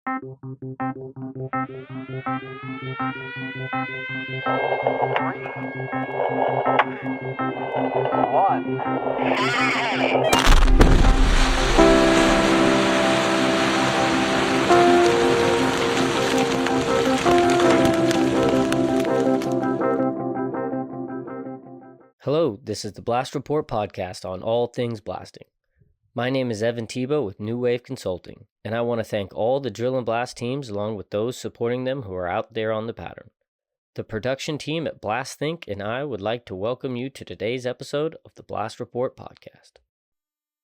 Hello, this is the Blast Report podcast on all things blasting. My name is Evan Thibaud with New Wave Consulting, and I want to thank all the drill and blast teams along with those supporting them who are out there on the pattern. The production team at Blast Think and I would like to welcome you to today's episode of the Blast Report podcast.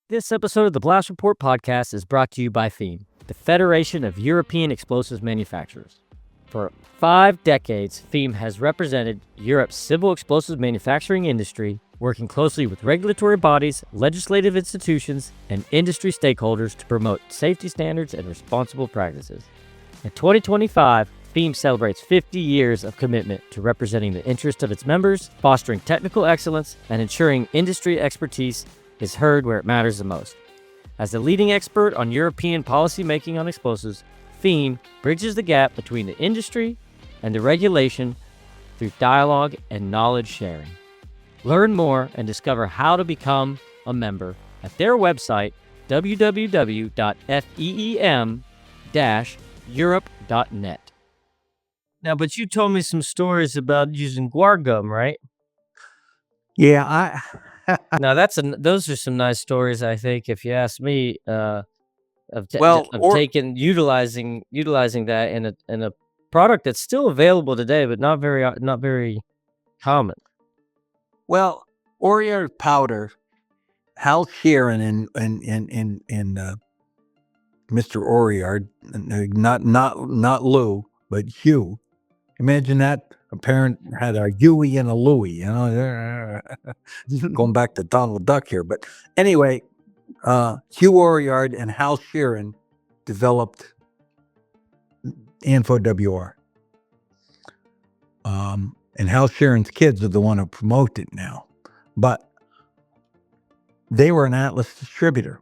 This episode of the Blast Report podcast is brought to you by FEAM, the Federation of European Explosives Manufacturers. For 5 decades, FEAM has represented Europe's civil explosives manufacturing industry, working closely with regulatory bodies, legislative institutions, and industry stakeholders to promote safety standards and responsible practices. In 2025, FEAM celebrates 50 years of commitment to representing the interests of its members, fostering technical excellence, and ensuring industry expertise is heard where it matters the most. As the leading expert on European policymaking on explosives, FEAM bridges the gap between the industry and the regulation through dialogue and knowledge sharing. Learn more and discover how to become a member at their website, www.feem-europe.net. Now, but you told me some stories about using guar gum, right? Yeah, Now, those are some nice stories, I think, if you ask me. Utilizing that in a product that's still available today, but not very common. Well, Oriard powder, Hal Sheeran and Mr. Oriard, not Lou, but Hugh. Imagine that. A parent had a Huey and a Louie, going back to Donald Duck here. But anyway, Hugh Oriard and Hal Sheeran developed Anfo-WR. And Hal Sheeran's kids are the one who promote it now. But they were an Atlas distributor.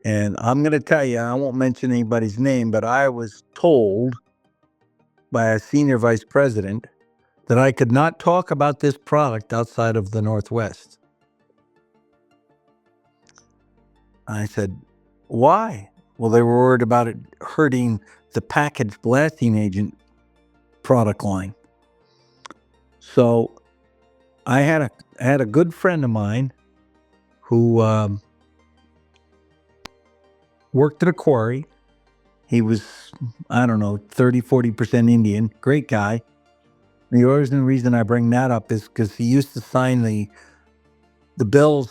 And I'm going to tell you, I won't mention anybody's name, but I was told by a senior vice president that I could not talk about this product outside of the Northwest. I said, why? Well, they were worried about it hurting the packaged blasting agent product line. So I had a good friend of mine who worked at a quarry. He was, 30-40% Indian. Great guy. The only reason I bring that up is because he used to sign the bills,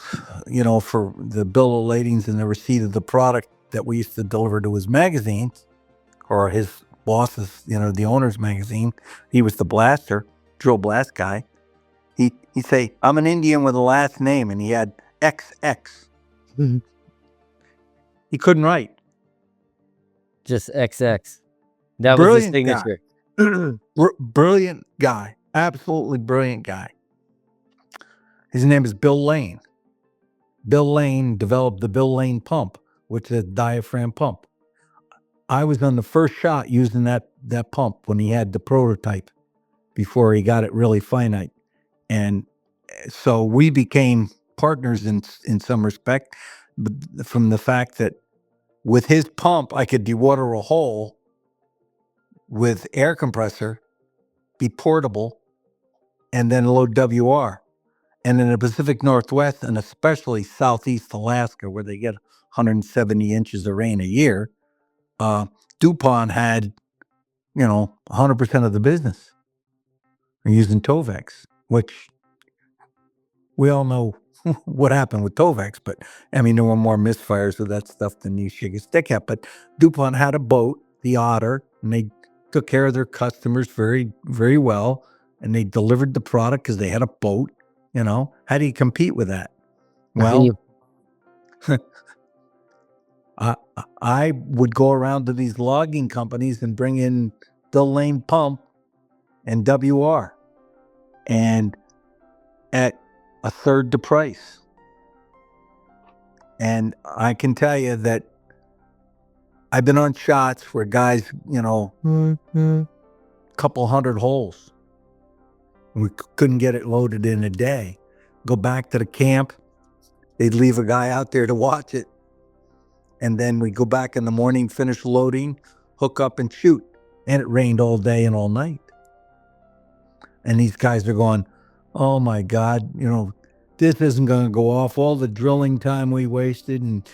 for the bill of ladings and the receipt of the product that we used to deliver to his magazines, or his boss's, the owner's magazine. He was the blaster, drill blast guy. He'd say, I'm an Indian with a last name, and he had XX. Mm-hmm. He couldn't write. Just XX. That was his signature. Brilliant guy. Absolutely brilliant guy. His name is Bill Lane. Bill Lane developed the Bill Lane pump, which is a diaphragm pump. I was on the first shot using that pump when he had the prototype before he got it really finite. And so we became partners in some respect, from the fact that with his pump, I could dewater a hole with air compressor, be portable, and then load WR. And in the Pacific Northwest, and especially Southeast Alaska, where they get 170 inches of rain a year, DuPont had, 100% of the business. They're using Tovex, which we all know what happened with Tovex, but there were more misfires with that stuff than you shake a stick at. But DuPont had a boat, the Otter, and they took care of their customers very, very well. And they delivered the product because they had a boat. How do you compete with that? Well, I would go around to these logging companies and bring in Bill Lane pump and WR, and at a third the price. And I can tell you that I've been on shots where guys, couple hundred holes. We couldn't get it loaded in a day. Go back to the camp. They'd leave a guy out there to watch it. And then we go back in the morning, finish loading, hook up and shoot. And it rained all day and all night. And these guys are going, oh my God, this isn't going to go off. All the drilling time we wasted and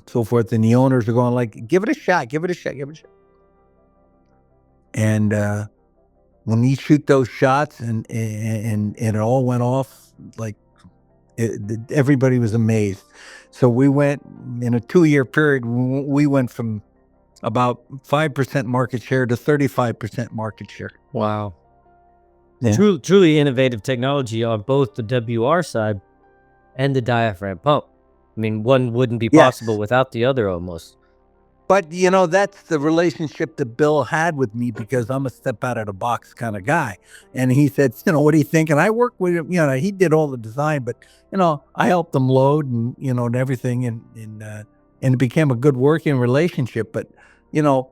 so forth. And the owners are going like, give it a shot, give it a shot, give it a shot. And when you shoot those shots and it all went off, like everybody was amazed. So we went in a 2-year period. We went from about 5% market share to 35% market share. Wow. Yeah. Truly innovative technology on both the WR side and the diaphragm pump. I mean, one wouldn't be possible without the other almost. But, that's the relationship that Bill had with me because I'm a step out of the box kind of guy. And he said, what do you think? And I worked with him, he did all the design, but, I helped him load and, and everything. And it became a good working relationship. But, my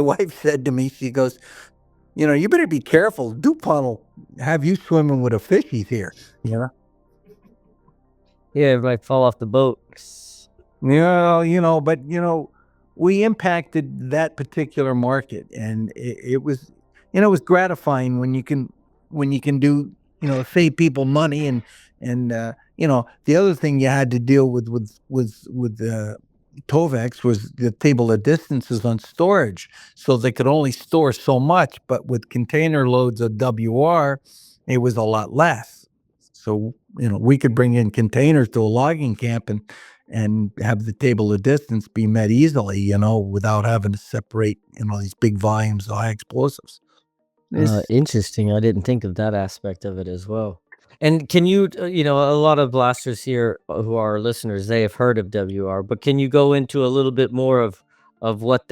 wife said to me, she goes, you better be careful. DuPont will have you swimming with a fishies here, Yeah, it might fall off the boat. But we impacted that particular market, and it was, it was gratifying when you can do, save people money, and the other thing you had to deal with Tovex was the table of distances on storage, so they could only store so much, but with container loads of WR, it was a lot less. So, we could bring in containers to a logging camp and have the table of distance be met easily, without having to separate, these big volumes of high explosives. Interesting. I didn't think of that aspect of it as well. And can you, a lot of blasters here who are listeners, they have heard of WR, but can you go into a little bit more of what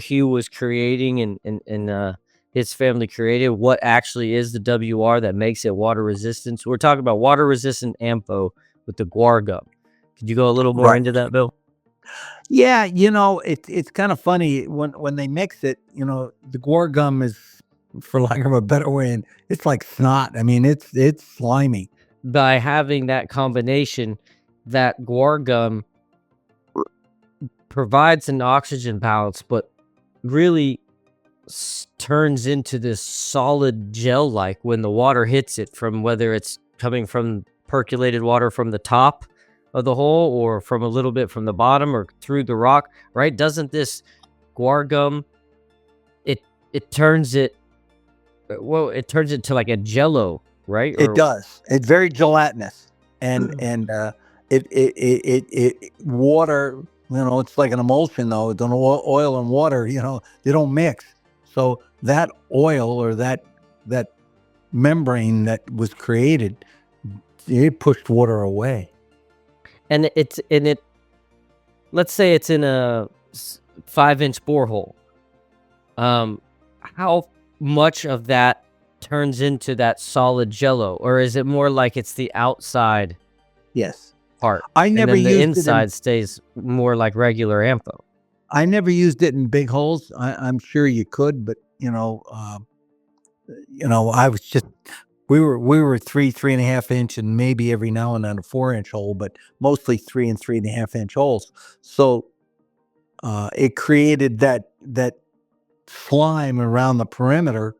Hugh was creating and his family created? What actually is the WR that makes it water resistant? So we're talking about water resistant ampo with the guar gum. Could you go a little more into that, Bill? Yeah, it's kind of funny when they mix it. The guar gum is, for lack of a better way, and it's like snot. I mean, it's slimy. By having that combination, that guar gum provides an oxygen balance, but really turns into this solid gel-like when the water hits it, from whether it's coming from percolated water from the top of the hole or from a little bit from the bottom or through the rock, right? Doesn't this guar gum, it turns it to like a jello, right? It does. It's very gelatinous, and it water. It's like an emulsion, though. Don't oil and water. They don't mix. So that oil or that membrane that was created, it pushed water away. And let's say it's in a 5-inch borehole. How much of that turns into that solid jello, or is it more like it's the outside part? I never used the inside stays more like regular ampo. I never used it in big holes. I'm sure you could, but I was just we were 3.5 inch, and maybe every now and then a 4-inch hole, but mostly 3 and 3.5 inch holes. So it created that slime around the perimeter,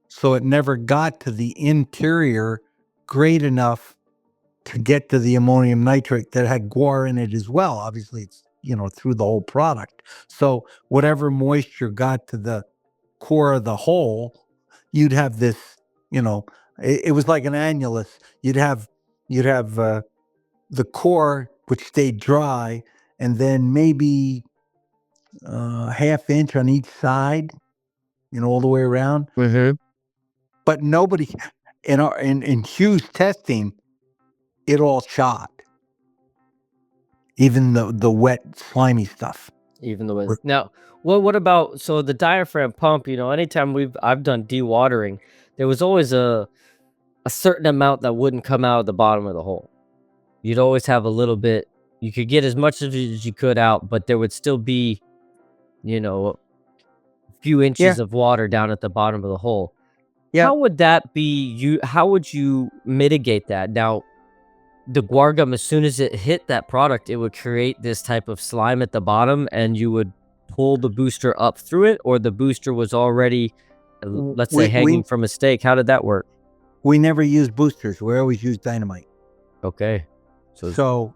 so it never got to the interior great enough to get to the ammonium nitrate that had guar in it as well. Obviously, it's through the whole product. So whatever moisture got to the core of the hole, you'd have this. It was like an annulus. You'd have the core, which stayed dry, and then maybe 1/2 inch on each side, all the way around. Mm-hmm. But nobody in Hugh's testing, it all shot. Even the wet, slimy stuff. Even the wet. Now, what about the diaphragm pump? Anytime I've done dewatering, there was always a certain amount that wouldn't come out of the bottom of the hole. You'd always have a little bit you could get as much of it as you could out, but there would still be, a few inches of water down at the bottom of the hole. Yeah. How would that be? How would you mitigate that? Now, the guar gum, as soon as it hit that product, it would create this type of slime at the bottom, and you would pull the booster up through it, or the booster was already, let's say, hanging from a stake. How did that work? We never used boosters. We always used dynamite. Okay. So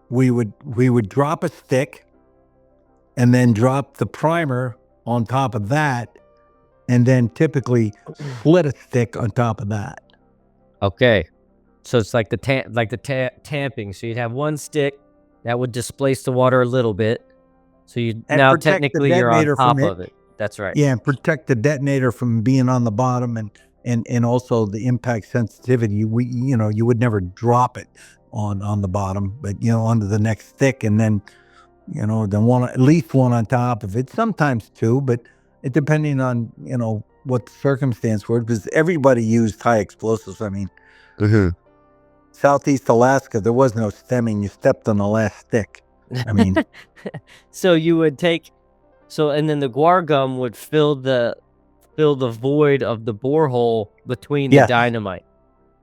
we would drop a stick and then drop the primer on top of that, and then typically split a stick on top of that. Okay. So it's like the tamping. So you'd have one stick that would displace the water a little bit. So now technically you're on top of it. That's right. Yeah, and protect the detonator from being on the bottom, and also the impact sensitivity. You would never drop it on the bottom, but onto the next stick, and then then at least one on top of it, sometimes two, but it depending on what the circumstance was, because everybody used high explosives. I mean, Southeast Alaska, there was no stemming. You stepped on the last stick. I mean, so you would and then the guar gum would fill the void of the borehole between the dynamite.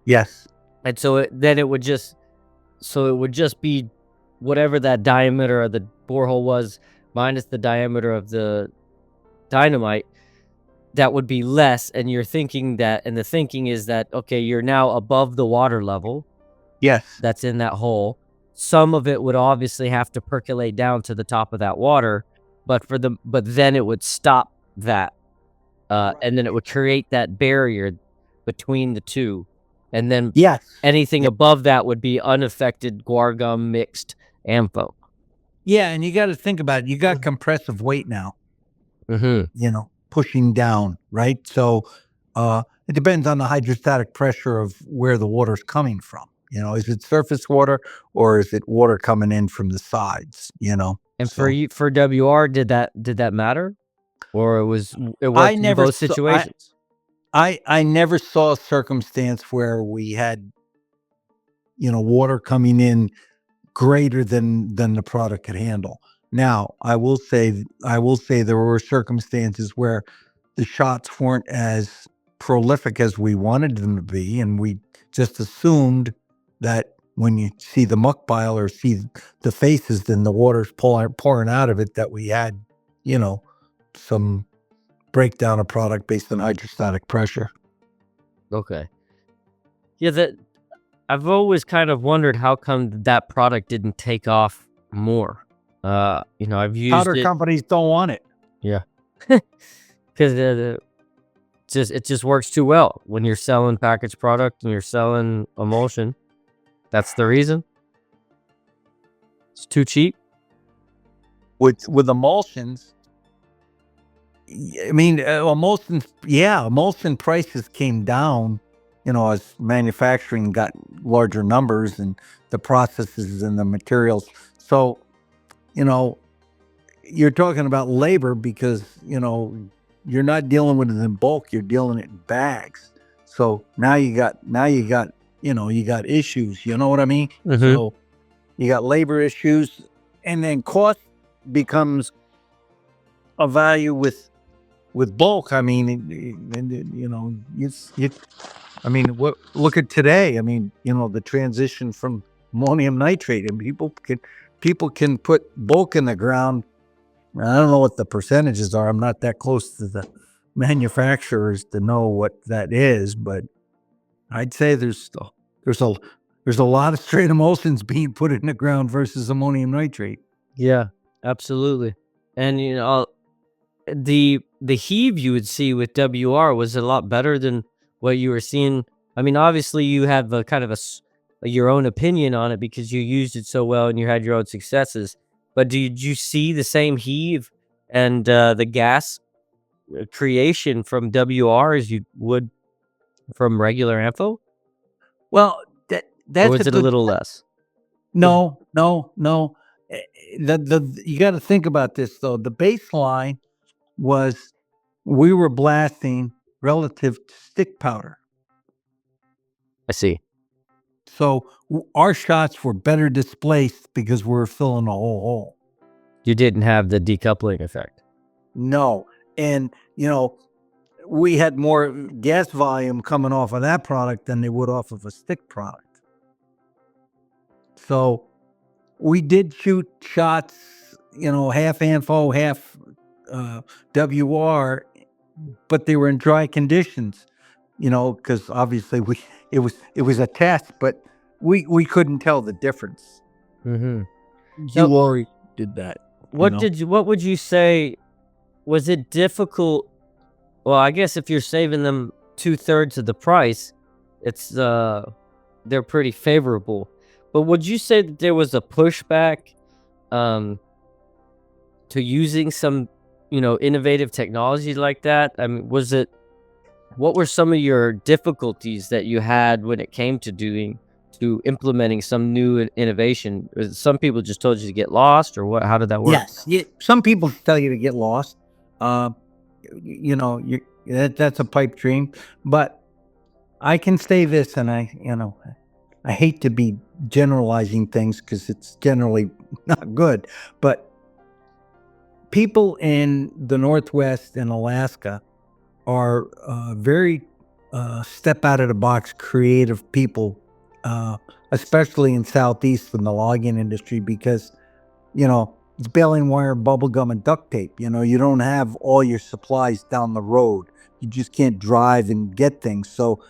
Yes. And so it would just be whatever that diameter of the borehole was minus the diameter of the dynamite. That would be less, and you're thinking that, and the thinking is that, okay, you're now above the water level. Yes. That's in that hole. Some of it would obviously have to percolate down to the top of that water, but then it would stop that. And then it would create that barrier between the two. And then anything above that would be unaffected guar gum mixed ampho. Yeah, and you got to think about it. You got compressive weight now. Pushing down, right? So it depends on the hydrostatic pressure of where the water's coming from. Is it surface water or is it water coming in from the sides? And for WR, did that matter, or it worked in both situations? I never saw a circumstance where we had water coming in greater than the product could handle. Now, I will say there were circumstances where the shots weren't as prolific as we wanted them to be, and we just assumed that when you see the muck pile or see the faces, then the water's pouring out of it, that we had, some breakdown of product based on hydrostatic pressure. Okay. Yeah, I've always kind of wondered how come that product didn't take off more. I've used Powder companies don't want it. Yeah, because it just works too well when you're selling packaged product and you're selling emulsion. That's the reason. It's too cheap. With emulsions, I mean, emulsion prices came down, as manufacturing got larger numbers and the processes and the materials. So, you're talking about labor because, you're not dealing with it in bulk, you're dealing it in bags. So now you got issues, you know what I mean? So you got labor issues, and then cost becomes a value with bulk. I mean, look at today. I mean, the transition from ammonium nitrate, and people can put bulk in the ground. I don't know what the percentages are. I'm not that close to the manufacturers to know what that is, but I'd say there's a lot of straight emulsions being put in the ground versus ammonium nitrate. Yeah, absolutely. And the heave you would see with WR was a lot better than what you were seeing. I mean, obviously you have a kind of your own opinion on it because you used it so well and you had your own successes. But did you see the same heave and the gas creation from WR as you would from regular ampho? Well, that's or was it a little less? No. You got to think about this though. The baseline was we were blasting relative to stick powder. I see. So our shots were better displaced because we were filling a whole hole. You didn't have the decoupling effect. No. And, we had more gas volume coming off of that product than they would off of a stick product. So we did shoot shots, half ANFO, half WR, but they were in dry conditions, because obviously it was a test, but we couldn't tell the difference. Mm-hmm. You already did that. What would you say, was it difficult? Well, I guess if you're saving them 2/3 of the price, it's they're pretty favorable. But would you say that there was a pushback to using some, innovative technology like that? I mean, what were some of your difficulties that you had when it came to implementing some new innovation? Some people just told you to get lost, or what? How did that work? Yes. Yeah, some people tell you to get lost. That's a pipe dream, but I can say this, and I hate to be generalizing things because it's generally not good, but people in the Northwest and Alaska are very step out of the box creative people, especially in Southeast in the logging industry, because it's baling wire, bubble gum, and duct tape. You don't have all your supplies down the road. You just can't drive and get things. So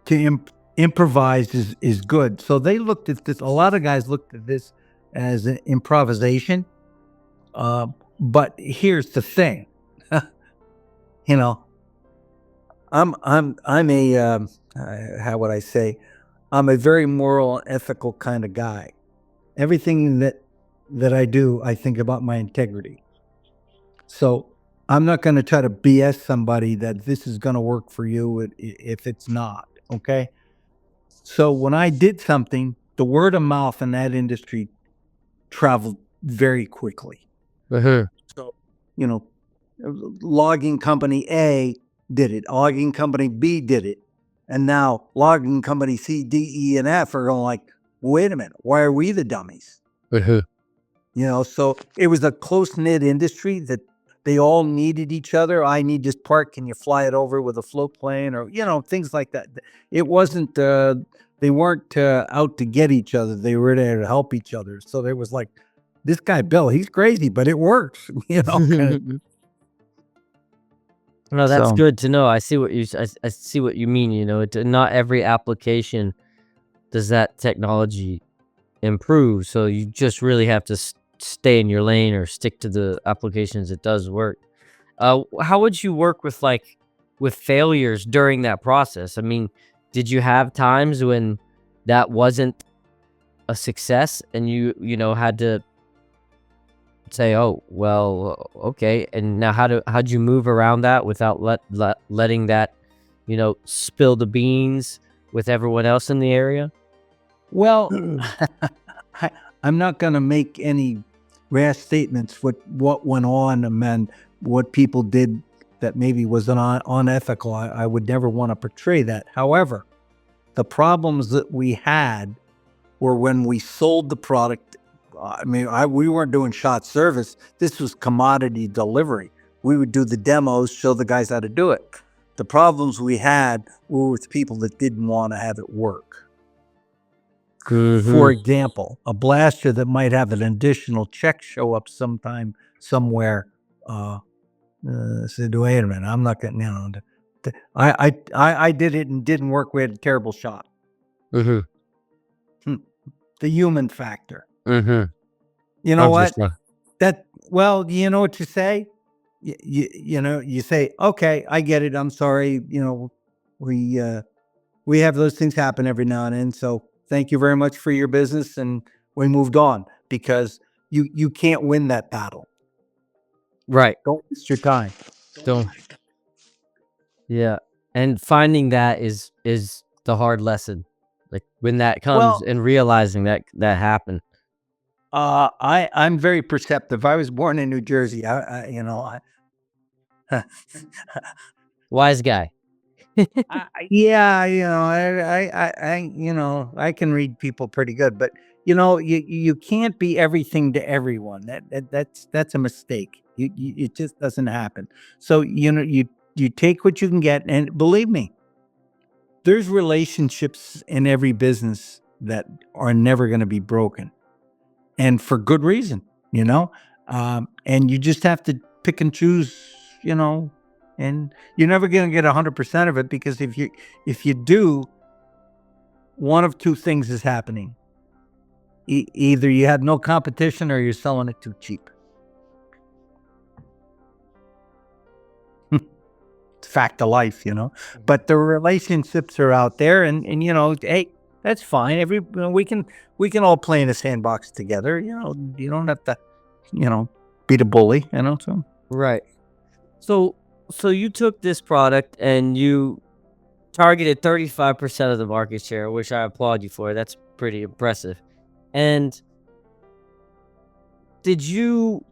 to improvise is good. So they looked at this. A lot of guys looked at this as an improvisation. But here's the thing. I'm a how would I say? I'm a very moral and ethical kind of guy. Everything that I do, I think about my integrity. So I'm not going to try to BS somebody that this is going to work for you if it's not. Okay. So when I did something, the word of mouth in that industry traveled very quickly. Uh-huh. So, logging company A did it, logging company B did it. And now logging company C, D, E, and F are going like, wait a minute, why are we the dummies? Uh-huh. So it was a close-knit industry that they all needed each other. I need this part. Can you fly it over with a float plane, or, things like that. It wasn't, they weren't out to get each other. They were there to help each other. So there was like, this guy, Bill, he's crazy, but it works, No, that's So- good to know. I see what I see what you mean. Not every application does that technology improve. So you just really have to stay in your lane or stick to the applications it does work. How would you work with failures during that process? I mean, did you have times when that wasn't a success and you had to say, oh, well, okay, and now how'd you move around that without letting that spill the beans with everyone else in the area? Well, I'm not going to make any rash statements what went on and what people did that maybe was unethical. I would never want to portray that. However, the problems that we had were when we sold the product. I mean, we weren't doing shot service. This was commodity delivery. We would do the demos, show the guys how to do it. The problems we had were with people that didn't want to have it work. Mm-hmm. For example, a blaster that might have an additional check show up sometime somewhere. Said, wait a minute, I'm not going to. I did it and didn't work. We had a terrible shot. Mm-hmm. The human factor. Mm-hmm. You know what? Well, you know what you say? You say, okay, I get it. I'm sorry. We have those things happen every now and then. So thank you very much for your business. And we moved on because you can't win that battle. Right. Don't waste your time. Don't. Yeah. And finding that is the hard lesson. Like when that comes and realizing that happened. I'm very perceptive. I was born in New Jersey. Wise guy. Yeah, I can read people pretty good, but you can't be everything to everyone. That's a mistake. It just doesn't happen. So you take what you can get, and believe me, there's relationships in every business that are never going to be broken, and for good reason. You know, and you just have to pick and choose. You know, and you're never going to get 100% of it, because if you do, one of two things is happening. Either you had no competition or you're selling it too cheap. It's a fact of life, but the relationships are out there, and hey, that's fine. We can all play in a sandbox together. You don't have to, be the bully, so. Right. So you took this product and you targeted 35% of the market share, which I applaud you for. That's pretty impressive. And did you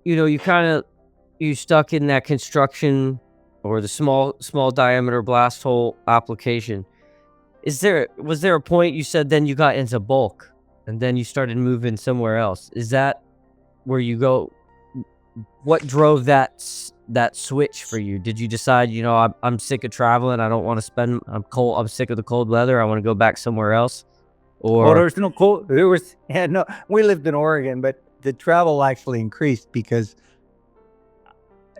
you stuck in that construction or the small diameter blast hole application? Was there a point you said then you got into bulk and then you started moving somewhere else? Is that where you go? What drove that switch for you? Did you decide, I'm sick of traveling. I don't want to spend. I'm cold. I'm sick of the cold weather. I want to go back somewhere else. Oh, Or there's no cold. No. We lived in Oregon, but the travel actually increased because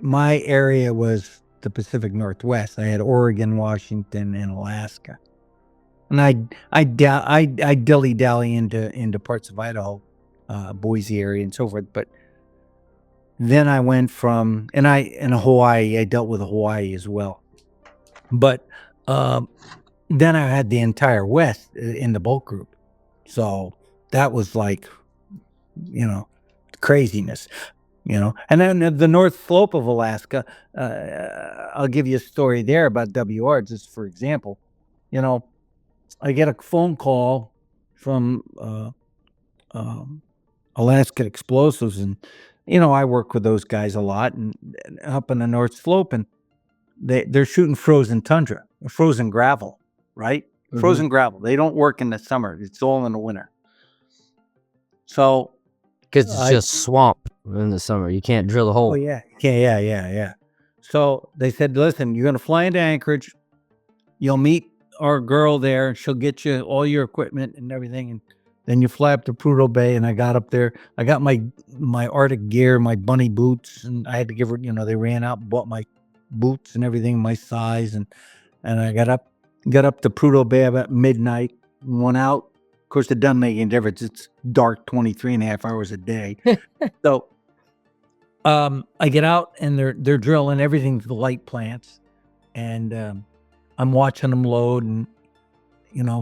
my area was the Pacific Northwest. I had Oregon, Washington, and Alaska, and I dilly dally into parts of Idaho, Boise area, and so forth. But then I went from in Hawaii. I dealt with Hawaii as well, but then I had the entire West in the bulk group, so that was like, craziness. And then the North Slope of Alaska, I'll give you a story there about WR, just for example. I get a phone call from Alaska Explosives, and I work with those guys a lot, and up in the North Slope, and they're shooting frozen tundra, frozen gravel, right? Frozen gravel. They don't work in the summer. It's all in the winter. So, because it's just swamp in the summer, you can't drill a hole. oh yeah. So they said, listen, you're going to fly into Anchorage. You'll meet our girl there, and she'll get you all your equipment and everything, and then you fly up to Prudhoe Bay. And I got up there. I got my Arctic gear, my bunny boots, and I had to give her. They ran out and bought my boots and everything, my size, and I got up to Prudhoe Bay about midnight. Went out. Of course, it doesn't make any difference. It's dark 23 and a half hours a day. So I get out, and they're drilling everything's light plants, and I'm watching them load, and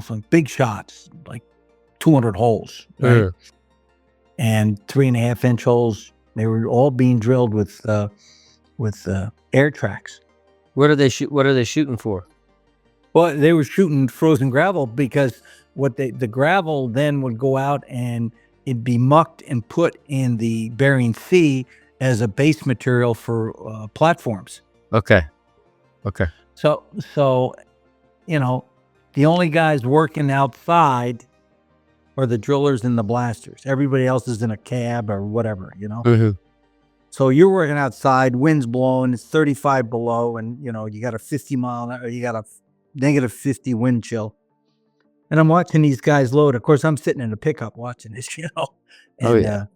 some big shots, like 200 holes, right? And 3.5-inch holes. They were all being drilled with air tracks. What are they shooting for? Well, they were shooting frozen gravel, because the gravel then would go out and it'd be mucked and put in the Bering Sea as a base material for platforms. Okay. So the only guys working outside are the drillers and the blasters. Everybody else is in a cab or whatever, So you're working outside, wind's blowing, it's 35 below, and you got a 50 mile an hour, you got a negative 50 wind chill. And I'm watching these guys load. Of course, I'm sitting in a pickup watching this, And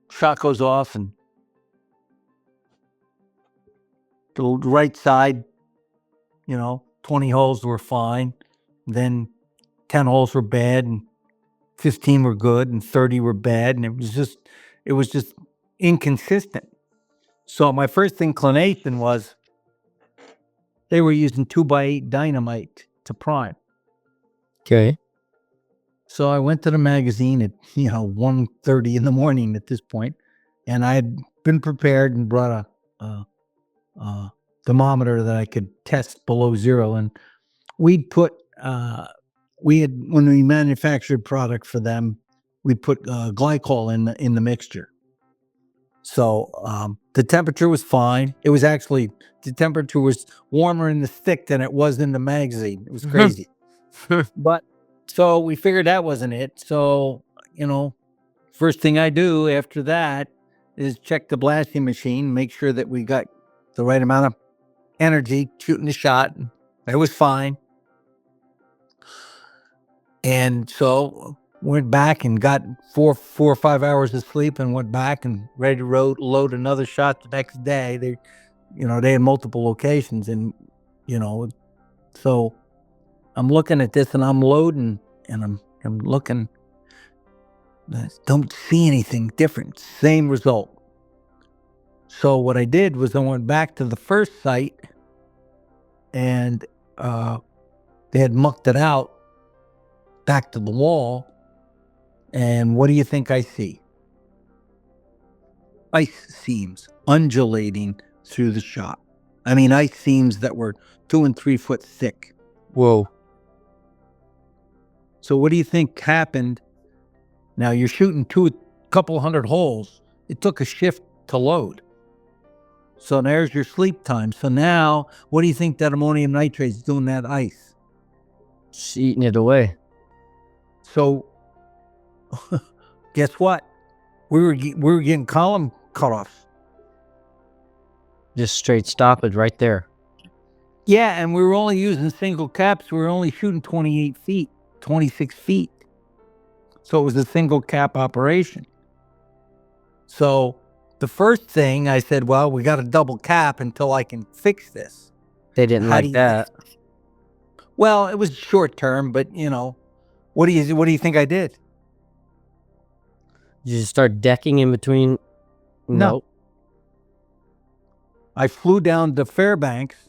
shot goes off, and the right side, 20 holes were fine. Then 10 holes were bad, and 15 were good, and 30 were bad. And it was just inconsistent. So my first inclination was they were using 2x8 dynamite to prime. Okay. So I went to the magazine at 1:30 in the morning at this point, and I had been prepared and brought a thermometer that I could test below zero. And we'd put when we manufactured product for them, we'd put glycol in the mixture. So the temperature was fine. It was actually, the temperature was warmer in the stick than it was in the magazine. It was crazy. But so we figured that wasn't it. So, first thing I do after that is check the blasting machine, make sure that we got the right amount of energy shooting the shot. It was fine. And so went back and got 4 or 5 hours of sleep and went back and ready to load another shot the next day. They had multiple locations, and so I'm looking at this and I'm loading and I'm looking. I don't see anything different. Same result. So what I did was I went back to the first site, and they had mucked it out back to the wall. And what do you think I see? Ice seams undulating through the shot. I mean, ice seams that were 2 and 3 foot thick. Whoa. So what do you think happened? Now you're shooting couple hundred holes. It took a shift to load. So there's your sleep time. So now, what do you think that ammonium nitrate is doing that ice? Just eating it away. So guess what? We were getting column cutoffs. Just straight stoppage right there. Yeah, and we were only using single caps. We were only shooting 28 feet, 26 feet. So it was a single cap operation. So the first thing I said, well, we got to double cap until I can fix this. They didn't like that. Well, it was short term, but what do you think I did? You just start decking in between? No. I flew down to Fairbanks,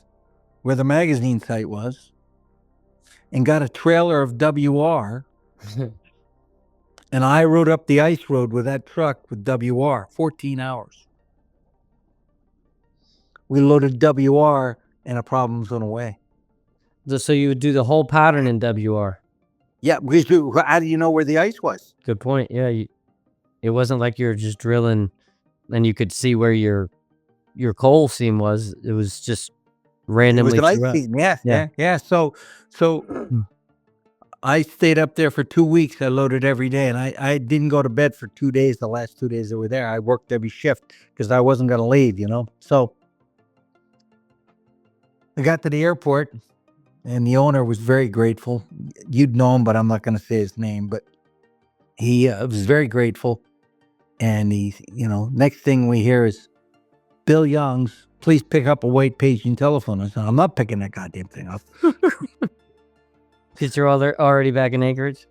where the magazine site was, and got a trailer of WR. And I rode up the ice road with that truck with WR, 14 hours. We loaded WR and the problems went away. So you would do the whole pattern in WR? Yeah, because how do you know where the ice was? Good point. Yeah, it wasn't like you were just drilling and you could see where your coal seam was. It was just randomly. It was an ice seam, yeah. So I stayed up there for 2 weeks. I loaded every day, and I didn't go to bed for 2 days. The last 2 days that were there, I worked every shift because I wasn't going to leave, So I got to the airport, and the owner was very grateful. You'd know him, but I'm not going to say his name. But he was very grateful. And he's, next thing we hear is, Bill Youngs, please pick up a white paging telephone. I said, I'm not picking that goddamn thing up. Because you're already back in Anchorage?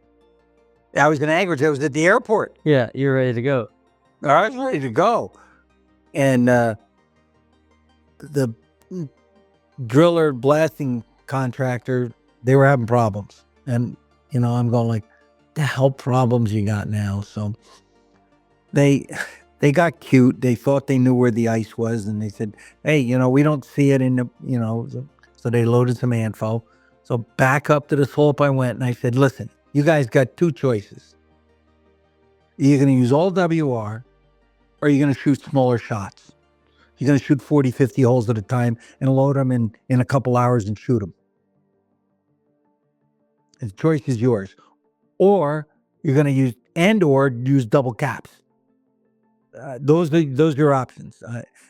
I was in Anchorage. I was at the airport. Yeah, you're ready to go. I was ready to go. And the driller blasting contractor, they were having problems. And, I'm going like, the hell problems you got now? So they got cute. They thought they knew where the ice was. And they said, hey, we don't see it in the, so they loaded some info. So back up to the slope I went, and I said, listen, you guys got 2 choices. You're going to use all WR, or you're going to shoot smaller shots. You're going to shoot 40, 50 holes at a time and load them in a couple hours and shoot them. The choice is yours. Or you're going to use double caps. Those are your options.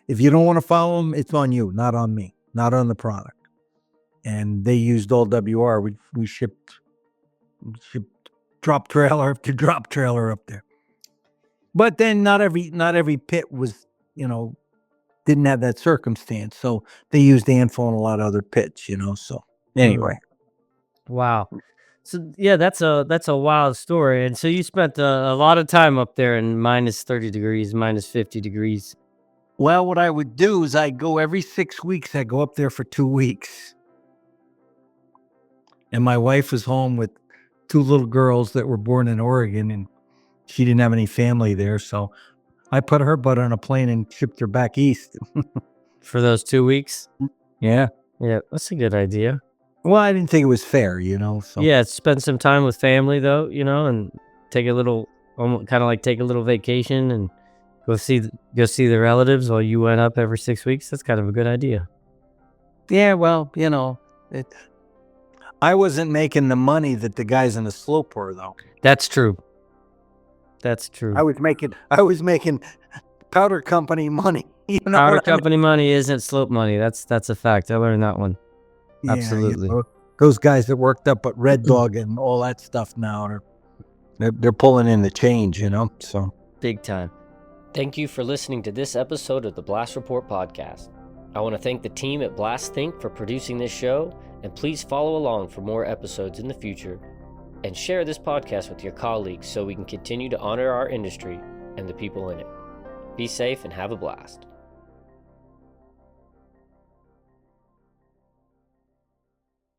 If you don't want to follow them, it's on you, not on me, not on the product. And they used all WR. We shipped drop trailer after drop trailer up there. But then not every pit was, didn't have that circumstance. So they used ANFO in a lot of other pits, So anyway. Wow. So yeah, that's a wild story. And so you spent a lot of time up there in minus 30 degrees, minus 50 degrees. Well, what I would do is I'd go every 6 weeks. I'd go up there for 2 weeks. And my wife was home with 2 little girls that were born in Oregon, and she didn't have any family there. So I put her butt on a plane and shipped her back east. For those 2 weeks? Yeah. Yeah, that's a good idea. Well, I didn't think it was fair, So. Yeah, spend some time with family, though, and take a little, kind of like take a little vacation and Go see the relatives while you went up every 6 weeks. That's kind of a good idea. Yeah, well, I wasn't making the money that the guys in the slope were, though. That's true. I was making powder company money. Powder company money isn't slope money. That's a fact. I learned that one. Yeah, Absolutely. Those guys that worked up at Red Dog and all that stuff now, they're pulling in the change, so. Big time. Thank you for listening to this episode of the Blast Report podcast. I want to thank the team at Blast Think for producing this show, and please follow along for more episodes in the future, and share this podcast with your colleagues so we can continue to honor our industry and the people in it. Be safe and have a blast.